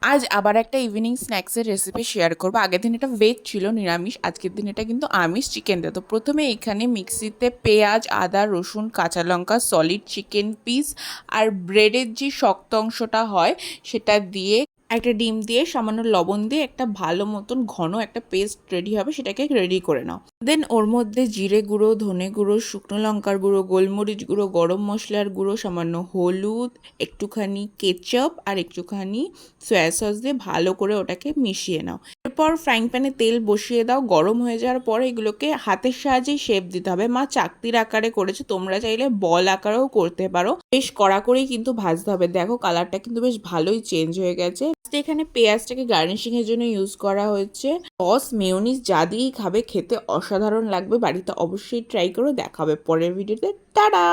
আজ আবার একটা ইভিনিং স্ন্যাক্সের রেসিপি শেয়ার করবো। আগের দিন এটা ভেজ ছিল, নিরামিষ। আজকের দিন এটা কিন্তু আমিষ, চিকেন দিয়ে। তো প্রথমে এখানে মিক্সিতে পেঁয়াজ, আদা, রসুন, কাঁচা লঙ্কা, সলিড চিকেন পিস আর ব্রেডের যে শক্ত অংশটা হয় সেটা দিয়ে, একটা ডিম দিয়ে, সামান্য লবণ দিয়ে একটা ভালো মতন ঘন একটা পেস্ট রেডি হবে, সেটাকে রেডি করে নাও। দেন ওর মধ্যে জিরে গুঁড়ো, ধনে গুঁড়ো, শুকনো লঙ্কার গুঁড়ো, গোলমরিচ গুঁড়ো, গরম মশলার গুঁড়ো, সামান্য হলুদ, একটুখানি কেচাপ আর একটুখানি সয়া সস দিয়ে ভালো করে ওটাকে মিশিয়ে নাও। এরপর ফ্রাইং প্যানে তেল বসিয়ে দাও। গরম হয়ে যাওয়ার পরে এগুলোকে হাতের সাহায্যেই শেপ দিতে হবে। মা চাকতির আকারে করেছে, তোমরা চাইলে বল আকারেও করতে পারো। বেশ কড়া করেই কিন্তু ভাজতে হবে। দেখো কালারটা কিন্তু বেশ ভালোই চেঞ্জ হয়ে গেছে। এখানে পেঁয়াজটাকে গার্নিশিং এর জন্য ইউজ করা হয়েছে। সস, মেয়োনিজ যা দিয়েই খাবে, খেতে অসাধারণ লাগবে। বাড়িতে অবশ্যই ট্রাই করো। দেখা হবে পরের ভিডিওতে। টাটা।